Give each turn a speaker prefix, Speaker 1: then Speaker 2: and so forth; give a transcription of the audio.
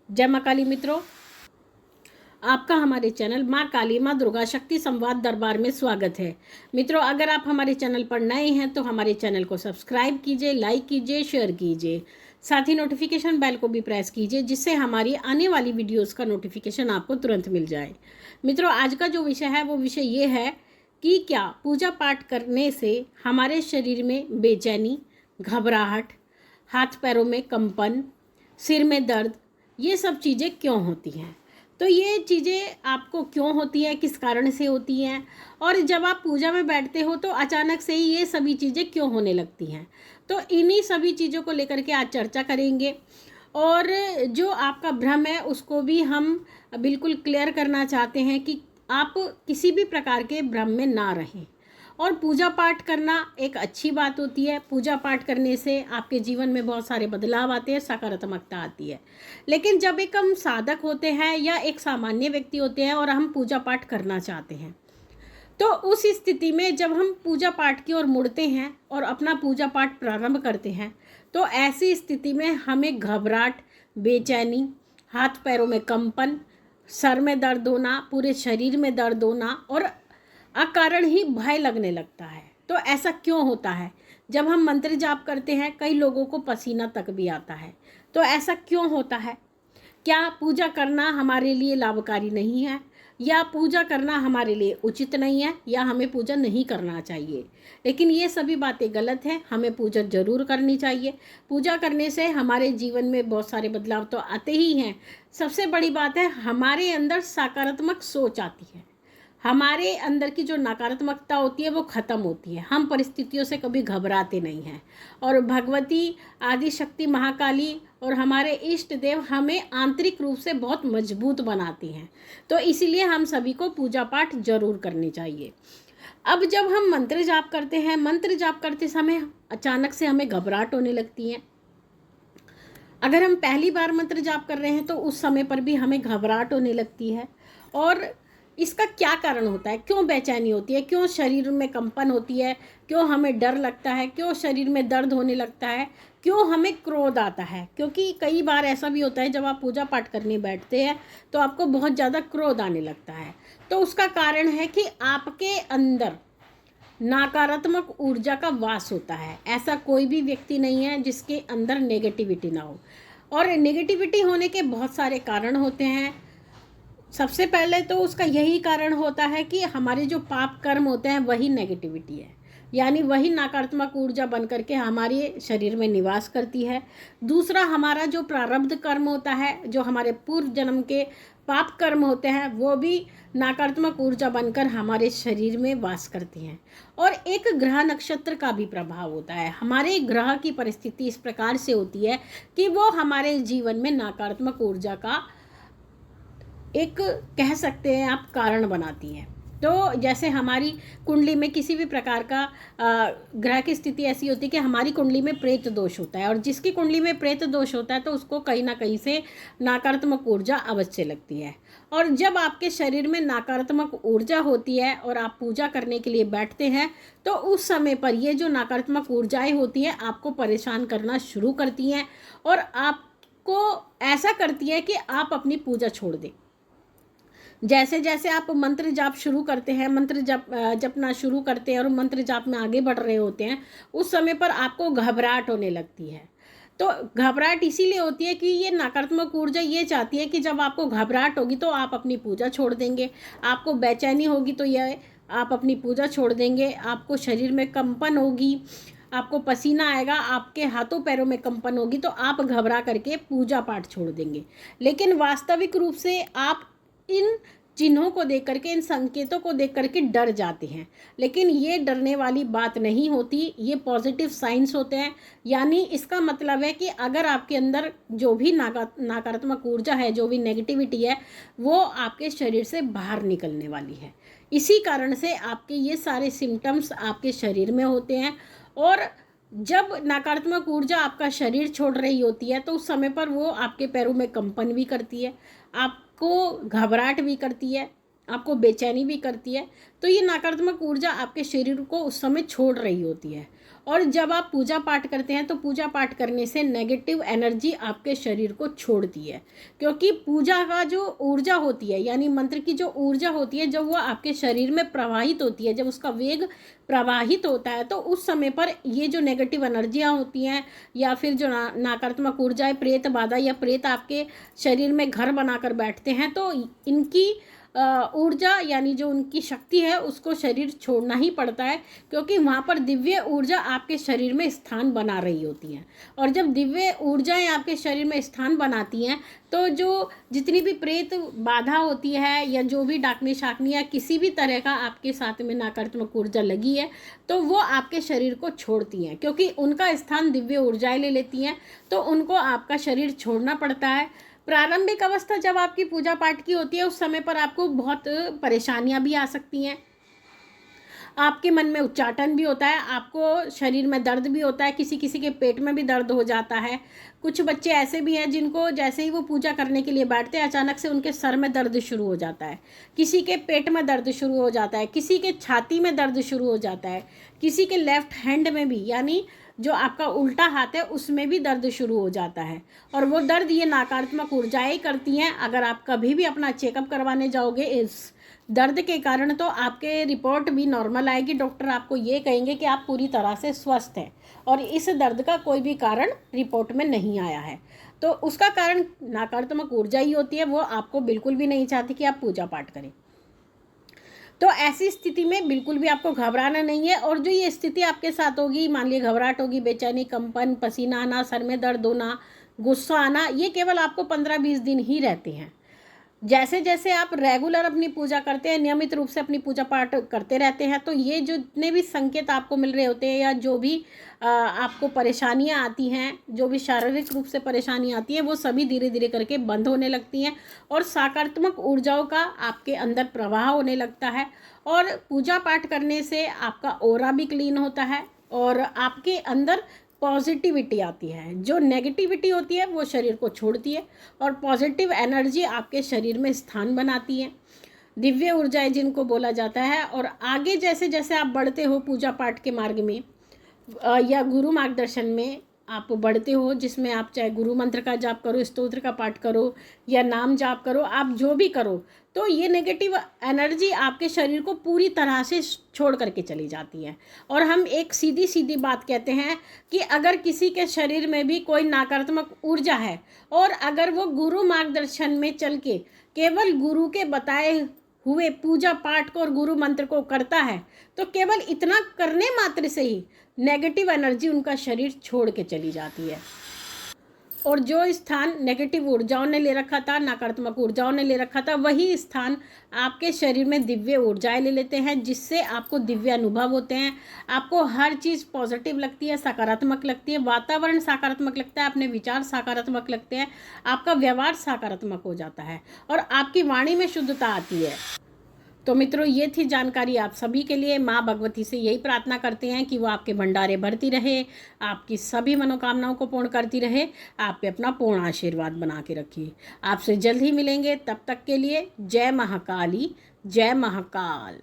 Speaker 1: जय माँ काली मित्रों, आपका हमारे चैनल माँ काली माँ दुर्गा शक्ति संवाद दरबार में स्वागत है। मित्रों, अगर आप हमारे चैनल पर नए हैं तो हमारे चैनल को सब्सक्राइब कीजिए, लाइक कीजिए, शेयर कीजिए, साथ ही नोटिफिकेशन बेल को भी प्रेस कीजिए जिससे हमारी आने वाली वीडियोस का नोटिफिकेशन आपको तुरंत मिल जाए। मित्रों, आज का जो विषय है वो विषय ये है कि क्या पूजा पाठ करने से हमारे शरीर में बेचैनी, घबराहट, हाथ पैरों में कंपन, सिर में दर्द, ये सब चीज़ें क्यों होती हैं। तो ये चीज़ें आपको क्यों होती है, किस कारण से होती हैं, और जब आप पूजा में बैठते हो तो अचानक से ही ये सभी चीज़ें क्यों होने लगती हैं। तो इन्हीं सभी चीज़ों को लेकर के आज चर्चा करेंगे और जो आपका भ्रम है उसको भी हम बिल्कुल क्लियर करना चाहते हैं कि आप किसी भी प्रकार के भ्रम में ना रहें। और पूजा पाठ करना एक अच्छी बात होती है। पूजा पाठ करने से आपके जीवन में बहुत सारे बदलाव आते हैं, सकारात्मकता आती है। लेकिन जब एक हम साधक होते हैं या एक सामान्य व्यक्ति होते हैं और हम पूजा पाठ करना चाहते हैं, तो उस स्थिति में जब हम पूजा पाठ की ओर मुड़ते हैं और अपना पूजा पाठ प्रारंभ करते हैं तो ऐसी स्थिति में हमें घबराहट, बेचैनी, हाथ पैरों में कंपन, सर में दर्द होना, पूरे शरीर में दर्द होना और अकारण ही भय लगने लगता है। तो ऐसा क्यों होता है? जब हम मंत्र जाप करते हैं कई लोगों को पसीना तक भी आता है। तो ऐसा क्यों होता है? क्या पूजा करना हमारे लिए लाभकारी नहीं है, या पूजा करना हमारे लिए उचित नहीं है, या हमें पूजा नहीं करना चाहिए? लेकिन ये सभी बातें गलत हैं। हमें पूजा जरूर करनी चाहिए। पूजा करने से हमारे जीवन में बहुत सारे बदलाव तो आते ही हैं। सबसे बड़ी बात है, हमारे अंदर सकारात्मक सोच आती है। हमारे अंदर की जो नकारात्मकता होती है वो ख़त्म होती है। हम परिस्थितियों से कभी घबराते नहीं हैं। और भगवती आदि शक्ति महाकाली और हमारे इष्ट देव हमें आंतरिक रूप से बहुत मजबूत बनाती हैं। तो इसीलिए हम सभी को पूजा पाठ जरूर करनी चाहिए। अब जब हम मंत्र जाप करते हैं, मंत्र जाप करते समय अचानक से हमें घबराहट होने लगती है। अगर हम पहली बार मंत्र जाप कर रहे हैं तो उस समय पर भी हमें घबराहट होने लगती है। और इसका क्या कारण होता है? क्यों बेचैनी होती है? क्यों शरीर में कंपन होती है? क्यों हमें डर लगता है? क्यों शरीर में दर्द होने लगता है? क्यों हमें क्रोध आता है? क्योंकि कई बार ऐसा भी होता है जब आप पूजा पाठ करने बैठते हैं तो आपको बहुत ज़्यादा क्रोध आने लगता है। तो उसका कारण है कि आपके अंदर नकारात्मक ऊर्जा का वास होता है। ऐसा कोई भी व्यक्ति नहीं है जिसके अंदर नेगेटिविटी ना हो। और नेगेटिविटी होने के बहुत सारे कारण होते हैं। सबसे पहले तो उसका यही कारण होता है कि हमारे जो पाप कर्म होते हैं वही नेगेटिविटी है, यानी वही नकारात्मक ऊर्जा बन करके हमारे शरीर में निवास करती है। दूसरा, हमारा जो प्रारब्ध कर्म होता है, जो हमारे पूर्व जन्म के पाप कर्म होते हैं, वो भी नकारात्मक ऊर्जा बनकर हमारे शरीर में वास करती हैं। और एक ग्रह नक्षत्र का भी प्रभाव होता है। हमारे ग्रह की परिस्थिति इस प्रकार से होती है कि वो हमारे जीवन में नकारात्मक ऊर्जा का एक, कह सकते हैं आप, कारण बनाती है। तो जैसे हमारी कुंडली में किसी भी प्रकार का ग्रह की स्थिति ऐसी होती है कि हमारी कुंडली में प्रेत दोष होता है, और जिसकी कुंडली में प्रेत दोष होता है तो उसको कहीं ना कहीं से नकारात्मक ऊर्जा अवश्य लगती है। और जब आपके शरीर में नकारात्मक ऊर्जा होती है और आप पूजा करने के लिए बैठते हैं तो उस समय पर ये जो नकारात्मक ऊर्जाएं होती हैं आपको परेशान करना शुरू करती हैं और आपको ऐसा करती है कि आप अपनी पूजा छोड़ दें। जैसे जैसे आप मंत्र जाप शुरू करते हैं, मंत्र जपना शुरू करते हैं और मंत्र जाप में आगे बढ़ रहे होते हैं, उस समय पर आपको घबराहट होने लगती है। तो घबराहट इसीलिए होती है कि ये नकारात्मक ऊर्जा ये चाहती है कि जब आपको घबराहट होगी तो आप अपनी पूजा छोड़ देंगे, आपको बेचैनी होगी तो ये आप अपनी पूजा छोड़ देंगे, आपको शरीर में कंपन होगी, आपको पसीना आएगा, आपके हाथों पैरों में कंपन होगी, तो आप घबरा करके पूजा पाठ छोड़ देंगे। लेकिन वास्तविक रूप से आप इन चिन्हों को देख करके, इन संकेतों को देख करके डर जाते हैं। लेकिन ये डरने वाली बात नहीं होती, ये पॉजिटिव साइंस होते हैं। यानी इसका मतलब है कि अगर आपके अंदर जो भी नकारात्मक ऊर्जा है, जो भी नेगेटिविटी है, वो आपके शरीर से बाहर निकलने वाली है। इसी कारण से आपके ये सारे सिम्टम्स आपके शरीर में होते हैं। और जब नकारात्मक ऊर्जा आपका शरीर छोड़ रही होती है तो उस समय पर वो आपके पैरों में कंपन भी करती है, आपको घबराहट भी करती है, आपको बेचैनी भी करती है। तो ये नकारात्मक ऊर्जा आपके शरीर को उस समय छोड़ रही होती है। और जब आप पूजा पाठ करते हैं तो पूजा पाठ करने से नेगेटिव एनर्जी आपके शरीर को छोड़ती है, क्योंकि पूजा का जो ऊर्जा होती है यानी मंत्र की जो ऊर्जा होती है जब वो आपके शरीर में प्रवाहित होती है, जब उसका वेग प्रवाहित होता है तो उस समय पर ये जो नेगेटिव एनर्जियाँ होती हैं या फिर जो नकारात्मक ऊर्जाएं, प्रेत बाधा या प्रेत आपके शरीर में घर बनाकर बैठते हैं, तो इनकी ऊर्जा यानी जो उनकी शक्ति है उसको शरीर छोड़ना ही पड़ता है, क्योंकि वहाँ पर दिव्य ऊर्जा आपके शरीर में स्थान बना रही होती हैं। और जब दिव्य ऊर्जाएं आपके शरीर में स्थान बनाती हैं तो जो जितनी भी प्रेत बाधा होती है या जो भी डाकनी शाकनी या किसी भी तरह का आपके साथ में नकारात्मक ऊर्जा लगी है तो वो आपके शरीर को छोड़ती हैं, क्योंकि उनका स्थान दिव्य ऊर्जाएं ले लेती हैं, तो उनको आपका शरीर छोड़ना पड़ता है। प्रारंभिक अवस्था जब आपकी पूजा पाठ की होती है उस समय पर आपको बहुत परेशानियां भी आ सकती हैं, आपके मन में उच्चाटन भी होता है, आपको शरीर में दर्द भी होता है, किसी किसी के पेट में भी दर्द हो जाता है। कुछ बच्चे ऐसे भी हैं जिनको जैसे ही वो पूजा करने के लिए बैठते हैं अचानक से उनके सर में दर्द शुरू हो जाता है, किसी के पेट में दर्द शुरू हो जाता है, किसी के छाती में दर्द शुरू हो जाता है, किसी के लेफ्ट हैंड में भी यानी जो आपका उल्टा हाथ है उसमें भी दर्द शुरू हो जाता है। और वो दर्द ये नकारात्मक ऊर्जाएं करती हैं। अगर आप कभी भी अपना चेकअप करवाने जाओगे इस दर्द के कारण तो आपके रिपोर्ट भी नॉर्मल आएगी, डॉक्टर आपको ये कहेंगे कि आप पूरी तरह से स्वस्थ हैं और इस दर्द का कोई भी कारण रिपोर्ट में नहीं आया है। तो उसका कारण नकारात्मक ऊर्जा ही होती है, वो आपको बिल्कुल भी नहीं चाहती कि आप पूजा पाठ करें। तो ऐसी स्थिति में बिल्कुल भी आपको घबराना नहीं है। और जो ये स्थिति आपके साथ होगी, मान लीजिए घबराहट होगी, बेचैनी, कंपन, पसीना आना, सर में दर्द होना, गुस्सा आना, ये केवल आपको 15-20 दिन ही रहते हैं। जैसे जैसे आप रेगुलर अपनी पूजा करते हैं, नियमित रूप से अपनी पूजा पाठ करते रहते हैं, तो ये जो जितने भी संकेत आपको मिल रहे होते हैं या जो भी आपको परेशानियां आती हैं, जो भी शारीरिक रूप से परेशानी आती है, वो सभी धीरे धीरे करके बंद होने लगती हैं और सकारात्मक ऊर्जाओं का आपके अंदर प्रवाह होने लगता है। और पूजा पाठ करने से आपका ऑरा भी क्लीन होता है और आपके अंदर पॉजिटिविटी आती है। जो नेगेटिविटी होती है वो शरीर को छोड़ती है और पॉजिटिव एनर्जी आपके शरीर में स्थान बनाती है, दिव्य ऊर्जाएं जिनको बोला जाता है। और आगे जैसे जैसे आप बढ़ते हो पूजा पाठ के मार्ग में या गुरु मार्गदर्शन में आप बढ़ते हो, जिसमें आप चाहे गुरु मंत्र का जाप करो, स्तोत्र का पाठ करो या नाम जाप करो, आप जो भी करो, तो ये नेगेटिव एनर्जी आपके शरीर को पूरी तरह से छोड़ करके चली जाती है। और हम एक सीधी सीधी बात कहते हैं कि अगर किसी के शरीर में भी कोई नकारात्मक ऊर्जा है और अगर वो गुरु मार्गदर्शन में चल के केवल गुरु के बताए हुए पूजा पाठ को और गुरु मंत्र को करता है, तो केवल इतना करने मात्र से ही नेगेटिव एनर्जी उनका शरीर छोड़ के चली जाती है। और जो स्थान नेगेटिव ऊर्जाओं ने ले रखा था, नकारात्मक ऊर्जाओं ने ले रखा था, वही स्थान आपके शरीर में दिव्य ऊर्जाएं ले लेते हैं, जिससे आपको दिव्य अनुभव होते हैं। आपको हर चीज़ पॉजिटिव लगती है, सकारात्मक लगती है, वातावरण सकारात्मक लगता है, अपने विचार सकारात्मक लगते हैं, आपका व्यवहार सकारात्मक हो जाता है और आपकी वाणी में शुद्धता आती है। तो मित्रों, ये थी जानकारी आप सभी के लिए। माँ भगवती से यही प्रार्थना करते हैं कि वो आपके भंडारे भरती रहे, आपकी सभी मनोकामनाओं को पूर्ण करती रहे, आप पे अपना पूर्ण आशीर्वाद बना के रखिए। आपसे जल्द ही मिलेंगे, तब तक के लिए जय महाकाली, जय महाकाल।